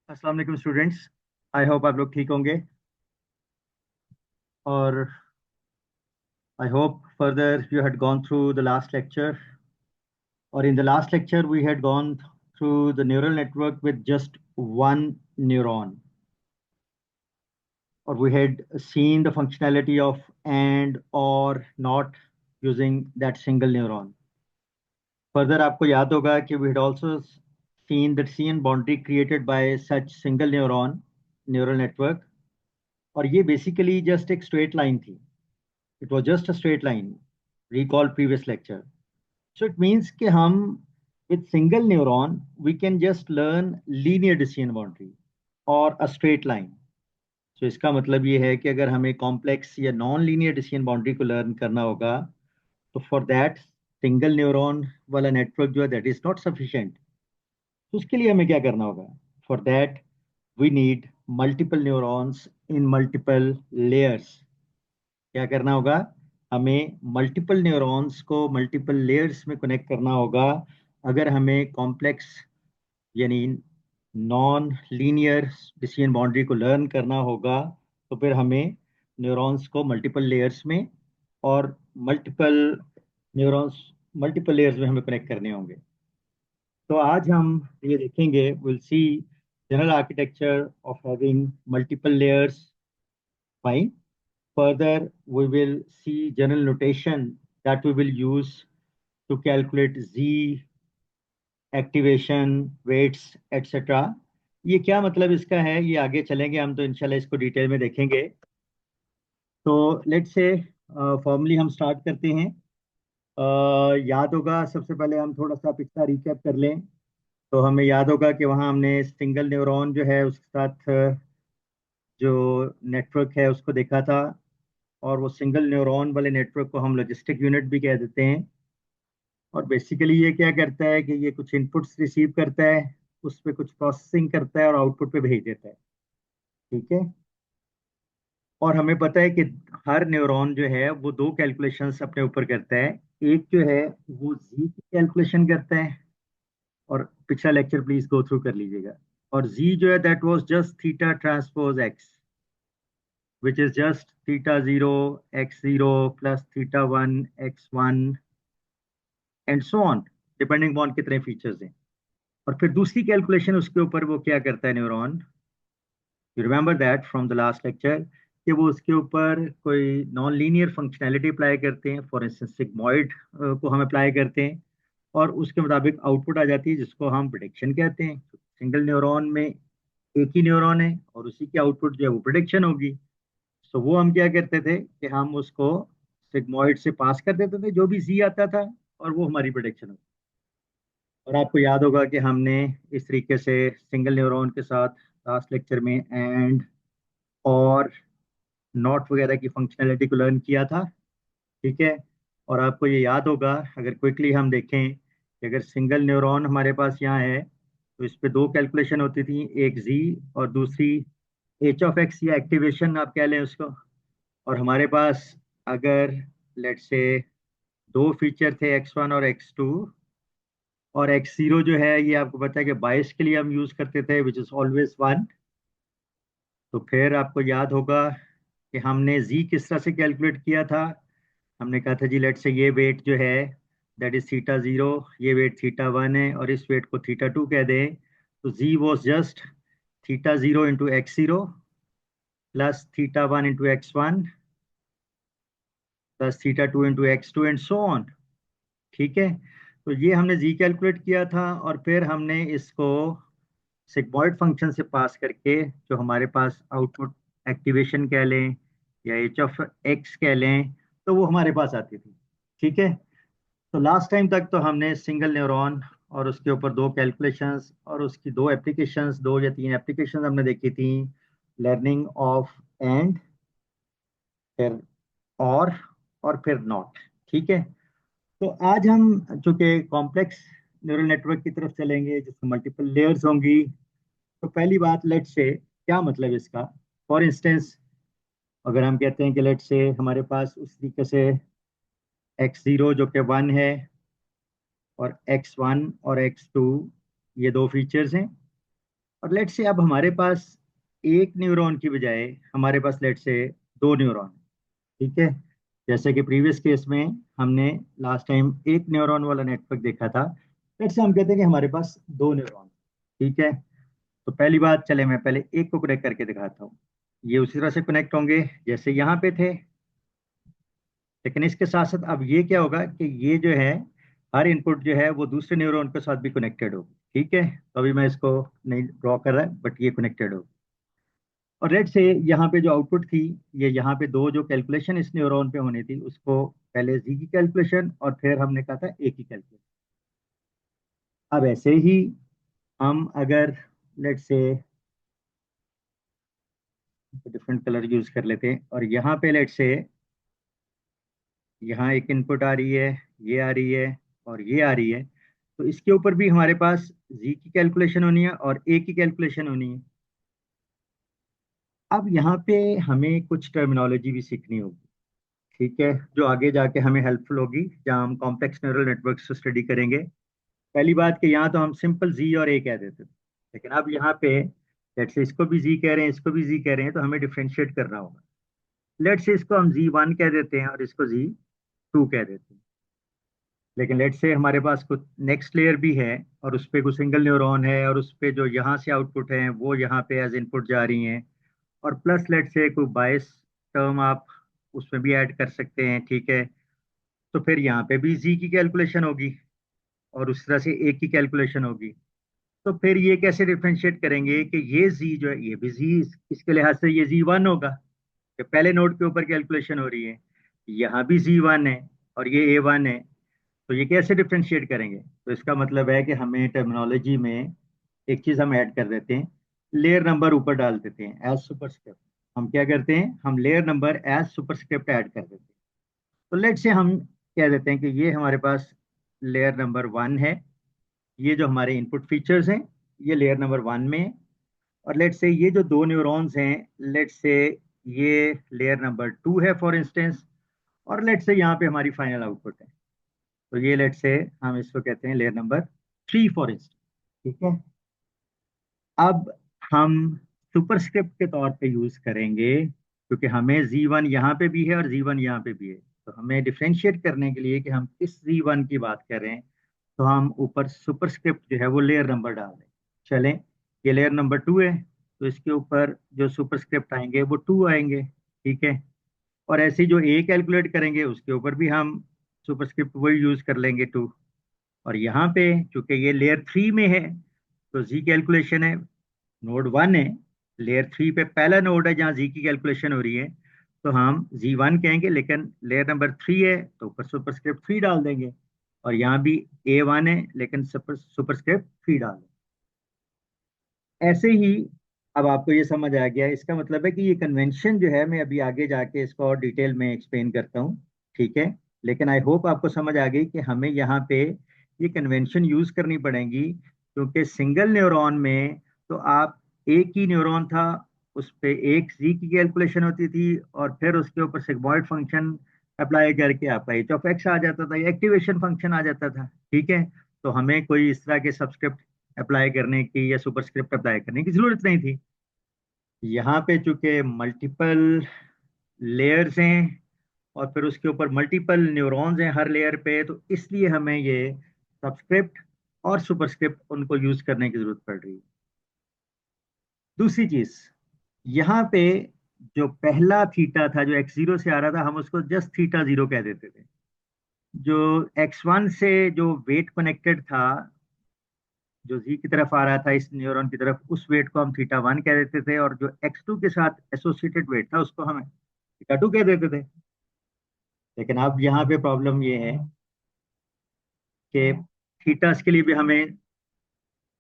अस्सलाम वालेकुम students. I hope आप लोग ठीक होंगे और I hope further you had gone through the last lecture, or in the last lecture we had gone through the neural network with just one neuron, or we had seen the functionality of and or not using that single neuron. Further आपको याद होगा कि we had also seen the CN boundary created by such single neural network, और ये basically just एक straight line थी. It was just a straight line. Recall previous lecture. So it means कि हम with single neuron we can just learn linear decision boundary or a straight line. So इसका मतलब ये है कि अगर हमें complex या non linear decision boundary को learn करना होगा तो for that single neuron वाला network जो है that is not sufficient. तो उसके लिए हमें क्या करना होगा? For that we need multiple neurons in multiple layers. क्या करना होगा? हमें मल्टीपल न्यूरॉन्स को मल्टीपल लेयर्स में कनेक्ट करना होगा अगर हमें कॉम्प्लेक्स यानी नॉन लीनियर डिसीजन बाउंड्री को लर्न करना होगा. तो फिर हमें न्यूरॉन्स को मल्टीपल लेयर्स में और मल्टीपल न्यूरॉन्स मल्टीपल लेयर्स में हमें कनेक्ट करने होंगे. तो आज हम ये देखेंगे, will see general architecture of having multiple layers. Fine. Further, we will see general notation that we will use to calculate Z, activation, weights, etc. ये क्या मतलब इसका है, ये आगे चलेंगे हम तो इंशाल्लाह इसको डिटेल में देखेंगे. तो लेट्स से फॉर्मली हम स्टार्ट करते हैं. याद होगा सबसे पहले हम थोड़ा सा पिछला रिकैप कर लें. तो हमें याद होगा कि वहाँ हमने सिंगल न्यूरॉन जो है उसके साथ जो नेटवर्क है उसको देखा था, और वो सिंगल न्यूरॉन वाले नेटवर्क को हम लॉजिस्टिक यूनिट भी कह देते हैं. और बेसिकली ये क्या करता है कि ये कुछ इनपुट्स रिसीव करता है, उस पर कुछ प्रोसेसिंग करता है और आउटपुट पे भेज देता है. ठीक है. और हमें पता है कि हर न्यूरॉन जो है वो दो कैलकुलेशंस अपने ऊपर करता है. एक जो है वो जी की कैलकुलेशन करता है, और पिछला लेक्चर प्लीज गो थ्रू कर लीजिएगा. और जी जो है that was just theta transpose x, which is just theta 0 x 0 plus theta 1 x 1 and so on, depending on कितने फीचर्स हैं. और फिर दूसरी कैलकुलेशन उसके ऊपर वो क्या करता है neuron, you remember that from the last lecture, कि वो उसके ऊपर कोई नॉन लीनियर फंक्शनैलिटी अप्लाई करते हैं. फॉर इंस्टेंस सिग्मॉइड को हम अप्लाई करते हैं, और उसके मुताबिक आउटपुट आ जाती है जिसको हम प्रिडिक्शन कहते हैं. सिंगल न्यूरॉन में एक ही न्यूरॉन है और उसी की आउटपुट जो है वो प्रिडिक्शन होगी. तो वो हम क्या करते थे कि हम उसको सिग्मॉइड से पास कर देते थे जो भी जी आता था, और वो हमारी प्रिडिक्शन होती. और आपको याद होगा कि हमने इस तरीके से सिंगल न्यूरॉन के साथ लास्ट लेक्चर में एंड और नॉट वगैरह की फंक्शनैलिटी को लर्न किया था. ठीक है. और आपको ये याद होगा, अगर क्विकली हम देखें कि अगर सिंगल न्यूरॉन हमारे पास यहाँ है तो इस पे दो कैलकुलेशन होती थी, एक जी और दूसरी एच ऑफ एक्स या एक्टिवेशन आप कह लें उसको. और हमारे पास अगर लेट्स से दो फीचर थे x1 और x2, और x0 जो है ये आपको पता है कि बाइस के लिए हम यूज करते थे विच इज ऑलवेज 1. तो फिर आपको याद होगा कि हमने z किस तरह से कैलकुलेट किया था. हमने कहा था जी लेट से ये वेट जो है दैट इज थीटा 0, ये वेट थीटा 1 है और इस वेट को थीटा 2 कह दें. तो z was just theta 0 into x0 plus theta 1 into x1 plus theta 2 into x2 and so on. ठीक है. तो ये हमने जी कैलकुलेट किया था, और फिर हमने इसको सिग्मॉइड फंक्शन से पास करके जो हमारे पास आउटपुट एक्टिवेशन कह लें या एच ऑफ एक्स कह लें, तो वो हमारे पास आती थी. ठीक है. तो लास्ट टाइम तक तो हमने सिंगल न्यूरॉन और उसके ऊपर दो कैलकुलेशंस और उसकी दो एप्लीकेशंस, दो या तीन एप्लीकेशंस हमने देखी थी. लर्निंग ऑफ एंड, फिर और फिर नॉट. ठीक है. तो आज हम चूंकि कॉम्प्लेक्स न्यूरल नेटवर्क की तरफ चलेंगे जिसमें मल्टीपल लेयर्स होंगी. तो पहली बात, लेट से क्या मतलब इसका. फॉर इंस्टेंस अगर हम कहते हैं कि लेट से हमारे पास उस तरीके से x0 जो कि 1 है और x1 और x2 ये दो फीचर्स हैं. और लेट से अब हमारे पास एक न्यूरॉन की बजाय हमारे पास लेट से दो न्यूरॉन, ठीक है। जैसे कि प्रीवियस केस में हमने लास्ट टाइम एक न्यूरॉन वाला नेटवर्क देखा था, लेट से हम कहते हैं कि हमारे पास दो न्यूरॉन, ठीक है। तो पहली बात, चले मैं पहले एक को कनेक्ट करके दिखाता हूँ। ये उसी तरह से कनेक्ट होंगे जैसे यहाँ पे थे, लेकिन इसके साथ साथ अब ये क्या होगा कि ये जो है हर इनपुट जो है वो दूसरे न्यूरॉन के साथ भी कनेक्टेड होगी, ठीक है। तो अभी मैं इसको नहीं ड्रॉ कर रहा बट ये कनेक्टेड होगी। और लेट से यहाँ पे जो आउटपुट थी, ये यहाँ पे दो जो कैलकुलेशन इस न्यूरॉन पे होनी थी, उसको पहले जी की कैलकुलेशन और फिर हमने कहा था ए की कैलकुलेशन। अब ऐसे ही हम अगर लेट से डिफरेंट कलर यूज कर लेते हैं और यहाँ पे लेट से यहाँ एक इनपुट आ रही है, ये आ रही है और ये आ रही है, तो इसके ऊपर भी हमारे पास जी की कैलकुलेशन होनी है और ए की कैलकुलेशन होनी है। अब यहाँ पे हमें कुछ टर्मिनोलॉजी भी सीखनी होगी, ठीक है, जो आगे जाके हमें हेल्पफुल होगी जहाँ हम कॉम्प्लेक्स न्यूरल नेटवर्क्स को स्टडी करेंगे। पहली बात कि यहाँ तो हम सिंपल जी और ए कह देते थे, लेकिन अब यहाँ पे लेट से इसको भी जी कह रहे हैं, इसको भी जी कह रहे हैं, तो हमें डिफ्रेंशिएट करना होगा। लेट से इसको हम जी वन कह देते हैं और इसको जी टू कह देते हैं। लेकिन लेट से हमारे पास कुछ नेक्स्ट लेयर भी है और उस पे कुछ सिंगल न्यूरॉन है और उस पे जो यहाँ से आउटपुट है वो यहाँ पे एज इनपुट जा रही हैं, और प्लस लेट से कोई बायस टर्म आप उसमें भी ऐड कर सकते हैं, ठीक है। तो फिर यहाँ पे भी जी की कैलकुलेशन होगी और उस तरह से ए की कैलकुलेशन होगी। तो फिर ये कैसे डिफ्रेंशिएट करेंगे कि ये जी जो है ये भी जी, इसके लिहाज से ये जी वन होगा कि पहले नोड के ऊपर कैलकुलेशन हो रही है, यहाँ भी जी वन है और ये ए वन है, तो ये कैसे डिफ्रेंशिएट करेंगे? तो इसका मतलब है कि हमें टर्मिनोलॉजी में एक चीज हम ऐड कर देते हैं, लेयर नंबर ऊपर डाल देते हैं एज सुपरस्क्रिप्ट। हम क्या करते हैं, हम layer number as superscript add कर देते हैं। तो लेट से हम कह देते हैं कि ये हमारे पास लेयर नंबर वन है, ये जो हमारे इनपुट फीचर्स हैं ये लेयर नंबर वन में है। और लेट से ये जो दो न्यूरॉन्स हैं, लेट से ये लेयर नंबर टू है फॉर इंस्टेंस, और लेट से यहाँ पे हमारी फाइनल आउटपुट है, तो ये लेट से हम इसको कहते हैं layer number three for instance, ठीक है। अब हम सुपरस्क्रिप्ट के तौर पे यूज करेंगे क्योंकि हमें जी वन यहाँ पे भी है और जी वन यहाँ पे भी है, तो हमें डिफ्रेंशिएट करने के लिए कि हम किस जी वन की बात कर रहे हैं, तो हम ऊपर सुपरस्क्रिप्ट जो है वो लेयर नंबर डाल दें। चलें, ये लेयर नंबर टू है, तो इसके ऊपर जो सुपरस्क्रिप्ट आएंगे वो टू आएंगे, ठीक है। और ऐसे ही जो ए कैलकुलेट करेंगे उसके ऊपर भी हम सुपरस्क्रिप्ट वही यूज कर लेंगे टू। और यहाँ पे चूंकि ये लेयर थ्री में है, तो जी कैलकुलेशन है, नोड वन है, लेयर थ्री पे पहला नोड है जहाँ जी की कैलकुलेशन हो रही है, तो हम जी वन कहेंगे, लेकिन लेयर नंबर थ्री है तो ऊपर सुपरस्क्रिप्ट थ्री डाल देंगे। और यहाँ भी ए वन है लेकिन सुपरस्क्रिप्ट थ्री डाल देंगे। ऐसे ही अब आपको ये समझ आ गया, इसका मतलब है कि ये कन्वेंशन जो है मैं अभी आगे जाके इसको और डिटेल में एक्सप्लेन करता हूँ, ठीक है। लेकिन आई होप आपको समझ आ गई कि हमें यहाँ पे ये कन्वेंशन यूज करनी पड़ेगी, क्योंकि सिंगल न्यूरॉन में तो आप एक ही न्यूरॉन था, उस पे एक जी की कैलकुलेशन होती थी और फिर उसके ऊपर सिग्मॉइड फंक्शन अप्लाई करके आपका एच ऑफ एक्स आ जाता था, एक्टिवेशन फंक्शन आ जाता था, ठीक है। तो हमें कोई इस तरह के सब्सक्रिप्ट अप्लाई करने की या सुपरस्क्रिप्ट अप्लाई करने की जरूरत नहीं थी। यहाँ पे चूंकि मल्टीपल लेयर्स हैं और फिर उसके ऊपर मल्टीपल न्यूरॉन्स हैं हर लेयर पे, तो इसलिए हमें ये सब्सक्रिप्ट और सुपरस्क्रिप्ट उनको यूज करने की जरूरत पड़ रही है। दूसरी चीज, यहाँ पे जो पहला थीटा था जो एक्स जीरो से आ रहा था, हम उसको जस्ट थीटा जीरो कह देते थे। जो एक्स वन से जो वेट कनेक्टेड था, जो जी की तरफ आ रहा था इस न्यूरॉन की तरफ, उस वेट को हम थीटा वन कह देते थे, और जो एक्स टू के साथ एसोसिएटेड वेट था उसको हम थीटा टू कह देते थे। लेकिन अब यहाँ पे प्रॉब्लम ये है कि थीटास के लिए भी हमें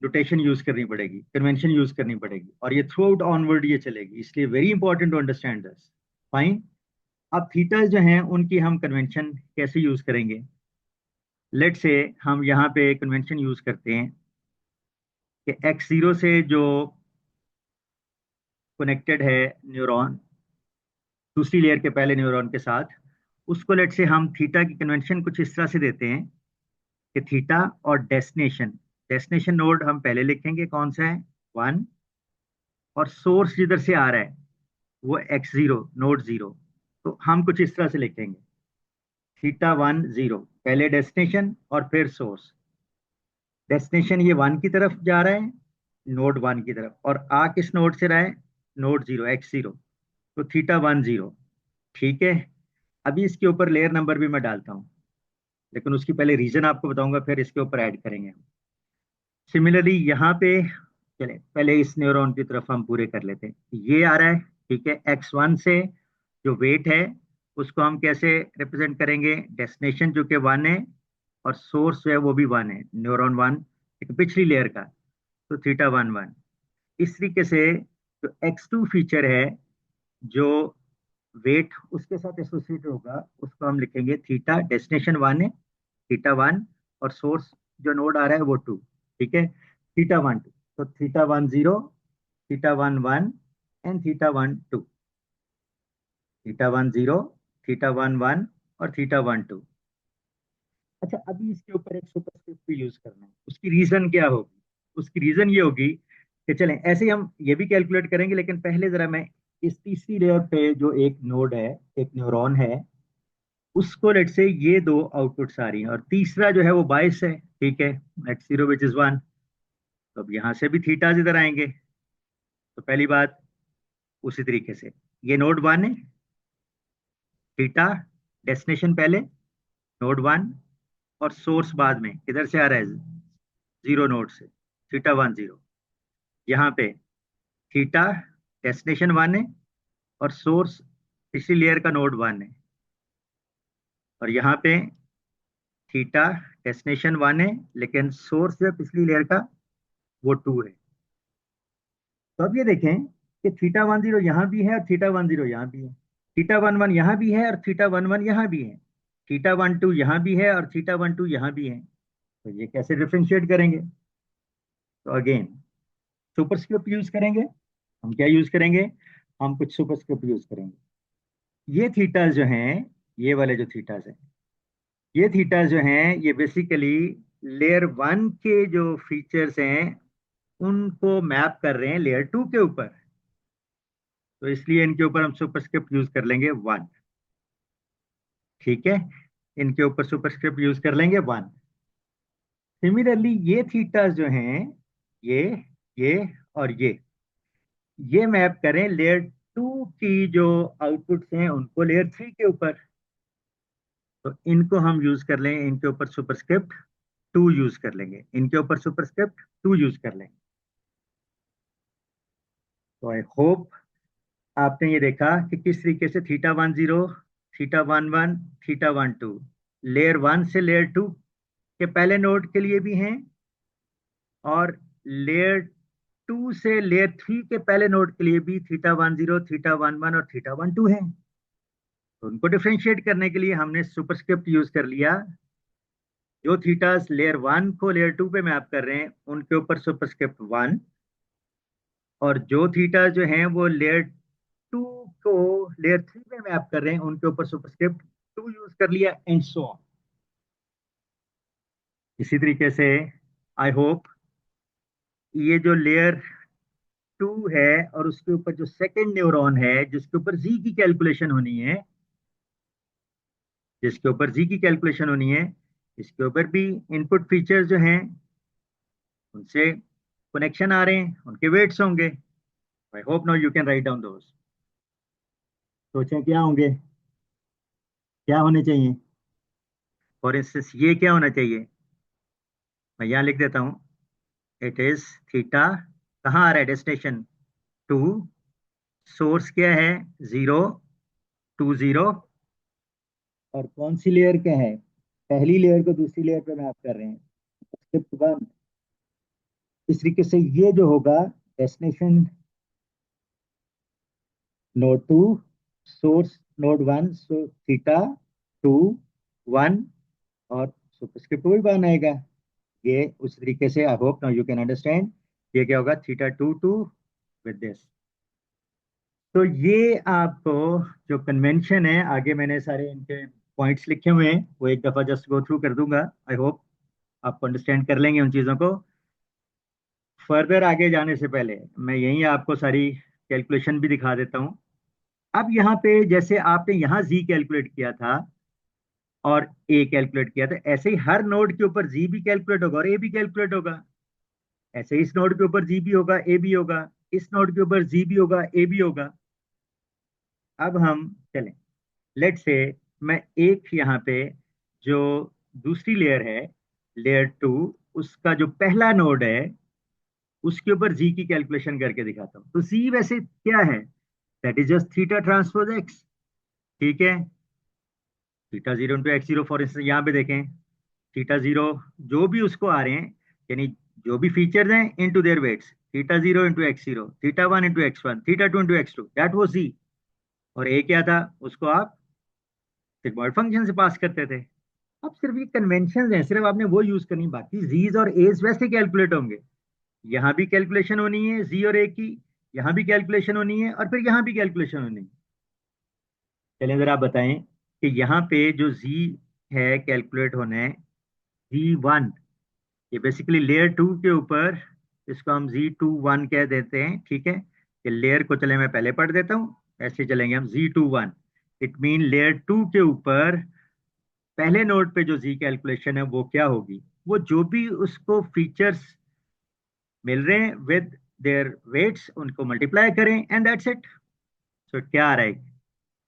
नोटेशन यूज करनी पड़ेगी, कन्वेंशन यूज करनी पड़ेगी, और ये थ्रू आउट ऑनवर्ड ये चलेगी, इसलिए very important to understand this. Fine. अब थीटास जो हैं उनकी हम कन्वेंशन कैसे यूज करेंगे? लेट से हम यहाँ पे कन्वेंशन यूज करते हैं कि एक्स जीरो से जो कनेक्टेड है न्यूरॉन दूसरी लेयर के पहले न्यूरॉन के साथ, उसको लेट से हम थीटा की कन्वेंशन कुछ इस तरह से देते हैं कि थीटा और डेस्टिनेशन, डेस्टिनेशन नोड हम पहले लिखेंगे कौन सा है, 1 और सोर्स जिधर से आ रहा है वो x0 नोड 0। तो हम कुछ इस तरह से लिखेंगे θ10, पहले डेस्टिनेशन और फिर सोर्स। डेस्टिनेशन ये 1 की तरफ जा रहा है, नोड 1 की तरफ, और आ किस नोड से रहा है, नोड 0 x0। तो θ10। ठीक है, अभी इसके ऊपर लेयर नंबर भी मैं डालता हूँ, लेकिन उसकी पहले रीजन आपको बताऊंगा, फिर इसके ऊपर ऐड करेंगे हम। सिमिलरली यहाँ पे चले पहले इस न्यूरॉन की तरफ हम पूरे कर लेते हैं। ये आ रहा है, ठीक है, x1 से जो वेट है उसको हम कैसे रिप्रेजेंट करेंगे, डेस्टिनेशन जो कि 1 है और सोर्स जो है वो भी 1 है, न्यूरॉन 1 एक पिछली लेयर का। तो θ11 इस तरीके से जो x2 फीचर है जो वेट उसके साथ एसोसिएट होगा उसको हम लिखेंगे थीटा, डेस्टिनेशन 1 है θ1 और सोर्स जो नोड आ रहा है वो 2। ठीक है, θ12, तो θ10, θ11 एंड θ12, θ10, θ11 और θ12। अच्छा, अभी इसके ऊपर एक सुपरस्क्रिप्ट भी यूज करना है। उसकी रीजन क्या होगी, उसकी रीजन ये होगी कि चलें ऐसे ही हम ये भी कैलकुलेट करेंगे, लेकिन पहले जरा मैं इस तीसरी लेयर पे जो एक नोड है, एक न्यूरॉन है, उसको लेट से ये दो आउटपुट्स आ रही हैं और तीसरा जो है वो बायस है। ठीक है, x0 विच इज 1। तो अब यहाँ से भी थीटाज इधर आएंगे। तो पहली बात, उसी तरीके से ये नोड 1 है, थीटा डेस्टिनेशन पहले नोड 1 और सोर्स बाद में किधर से आ रहा है, 0 नोड से, θ10। यहाँ पे थीटा डेस्टिनेशन 1 है और सोर्स पिछली लेयर का नोड 1 है, और यहाँ पे थीटा डेस्टिनेशन 1 है लेकिन सोर्स जो है पिछली लेयर का वो 2 है। तो अब ये देखें कि θ10 यहाँ भी है और θ10 यहाँ भी है, θ11 यहाँ भी है और θ11 यहाँ भी है, θ12 यहाँ भी है और θ12 यहाँ भी है। तो ये कैसे डिफ्रेंशिएट करेंगे, तो अगेन सुपरस्क्रिप्ट यूज करेंगे। हम क्या यूज करेंगे, हम कुछ सुपरस्क्रिप्ट यूज करेंगे। ये थीटास जो हैं, ये वाले जो थीटास हैं, ये थीटास जो हैं ये बेसिकली लेयर 1 के जो फीचर्स हैं उनको मैप कर रहे हैं लेयर 2 के ऊपर। तो इसलिए इनके ऊपर हम सुपरस्क्रिप्ट यूज कर लेंगे 1। ठीक है, इनके ऊपर सुपरस्क्रिप्ट यूज कर लेंगे 1। सिमिलरली ये थीटास जो हैं, ये ये और ये मैप करें लेयर 2 की जो आउटपुट्स हैं उनको लेयर 3 के ऊपर। तो इनको हम यूज कर लेंगे, इनके ऊपर सुपरस्क्रिप्ट 2 यूज कर लेंगे, इनके ऊपर सुपरस्क्रिप्ट 2 यूज कर लेंगे। तो आई होप आपने ये देखा कि किस तरीके से θ10, θ11, θ12 लेयर 1 से लेयर 2 के पहले नोड के लिए भी हैं और लेयर 2 से लेयर 3 के पहले नोड के लिए भी θ10, θ11 और θ12 हैं। तो उनको डिफ्रेंशिएट करने के लिए हमने सुपरस्क्रिप्ट यूज कर लिया। जो थीटास लेयर 1 को लेयर 2 पे मैप कर रहे हैं उनके ऊपर सुपरस्क्रिप्ट 1, और जो थीटा जो हैं वो लेयर 2 को लेयर 3 पे मैप कर रहे हैं उनके ऊपर सुपरस्क्रिप्ट 2 यूज कर लिया, एंड सो ऑन। इसी तरीके से आई होप ये जो लेयर 2 है और उसके ऊपर जो सेकंड न्यूरॉन है जिसके ऊपर जी की कैलकुलेशन होनी है, जिसके ऊपर जी की कैलकुलेशन होनी है, इसके ऊपर भी इनपुट फीचर्स जो हैं उनसे कनेक्शन आ रहे हैं, उनके वेट्स होंगे। I hope now you can write down those. सोचें क्या होंगे, क्या होने चाहिए। फॉर इंस्टेंस ये क्या होना चाहिए, मैं यहाँ लिख देता हूँ, इट इज थीटा, कहाँ आ रहा है डेस्टिनेशन 2, सोर्स क्या है 0, 2 0, और कौन सी लेयर क्या है, पहली लेयर को दूसरी लेयर पे मैप कर रहे हैं, स्क्रिप्ट 1। इस तरीके से ये जो होगा डेस्टिनेशन नोड 2, सोर्स नोड 1, सो θ2 1 और सुपरस्क्रिप्ट वही बन आएगा। ये उस तरीके से आई hope now you can understand ये क्या होगा, θ22 विद दिस। तो ये आपको जो कन्वेंशन है, आगे मैंने सारे इनके पॉइंट्स लिखे हुए हैं वो एक दफा जस्ट गो थ्रू कर दूंगा। आई होप आपको अंडरस्टैंड कर लेंगे उन चीज़ों को। फर्दर आगे जाने से पहले मैं यहीं आपको सारी कैलकुलेशन भी दिखा देता हूँ। अब यहाँ पे जैसे आपने यहाँ जी कैलकुलेट किया था और ए कैलकुलेट किया था, ऐसे ही हर नोड के ऊपर जी भी कैलकुलेट होगा और ए भी कैलकुलेट होगा। ऐसे ही इस नोड के ऊपर जी भी होगा, ए भी होगा, इस नोड के ऊपर जी भी होगा, ए भी होगा। अब हम चलें, लेट से मैं एक यहाँ पे जो दूसरी लेयर है, लेयर टू, उसका जो पहला नोड है उसके ऊपर जी की कैलकुलेशन करके दिखाता हूँ। तो जी वैसे क्या है, that is just theta transpose x. ठीक है, theta zero into x zero. For instance यहाँ पे देखें, थीटा जीरो जो भी उसको आ रहे हैं, यानी जो भी फीचर्स हैं into their weights, theta zero into x zero, theta one into x one, theta two into x two, that वो जी। और ए क्या था, उसको आप सिग्मॉइड फंक्शन से पास करते थे। अब सिर्फ ये कन्वेंशन हैं, सिर्फ आपने वो यूज करनी, बाकी जीज और एज वैसे कैलकुलेट होंगे। यहाँ भी कैलकुलेशन होनी है जी और ए की, यहाँ भी कैलकुलेशन होनी है, और फिर यहाँ भी कैलकुलेशन होनी है। चलिए जरा आप बताएं कि यहाँ पे जो जी है कैलकुलेट होना है, जी वन, ये बेसिकली लेयर टू के ऊपर, इसको हम जी टू वन कह देते हैं। ठीक है, ये लेयर को चले मैं पहले पढ़ देता हूँ, ऐसे चलेंगे हम G two one. It mean layer two के ऊपर पहले नोड पे जो जी कैलकुलेशन है वो क्या होगी, वो जो भी उसको फीचर्स मिल रहे हैं विद देयर वेट्स उनको मल्टीप्लाई करें एंड दैट्स इट। सो क्या आ रहा है,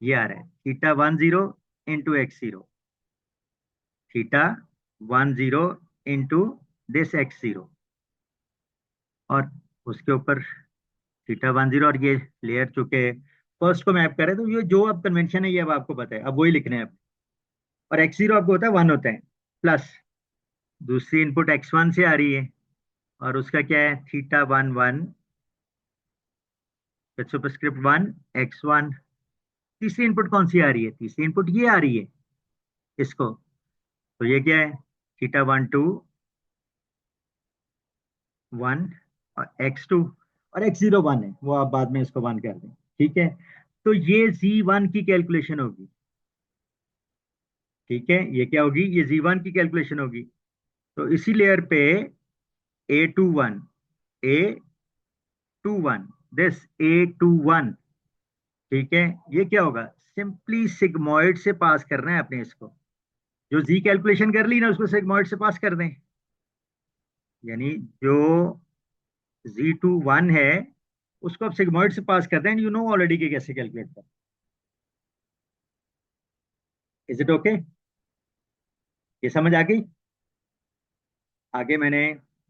ये आ रहा है theta one zero into x zero, theta one zero into this x zero, और उसके ऊपर थीटा वन जीरो, और ये लेयर चुके फर्स्ट को मैप करे, तो ये जो अब कन्वेंशन है ये अब आपको पता है, अब वही लिखने हैं। और एक्स जीरो आपको होता है वन होता है, प्लस दूसरी इनपुट एक्स वन से आ रही है, और उसका क्या है theta one one, superscript one x one. तीसरी इनपुट कौन सी आ रही है, तीसरी इनपुट ये आ रही है इसको, तो ये क्या है थीटा वन टू वन, और एक्स टू, और एक्स जीरो वन है, वो आप बाद में इसको वन कर दें। ठीक है, तो ये जी वन की कैलकुलेशन होगी। ठीक है, ये क्या होगी, ये जी वन की कैलकुलेशन होगी। तो इसी लेयर पे A two one, A two one, this A two one. ठीक है, ये क्या होगा, सिंपली सिग्मॉइड से पास करना है अपने इसको, जो जी कैलकुलेशन कर ली ना उसको सिग्मॉइड से पास कर दें। यानी जो जी टू वन है उसको आप सिग्मॉइड से पास कर दें, यू नो ऑलरेडी कि कैसे कैलकुलेट कर। इज इट ओके, ये समझ आ गई। आगे मैंने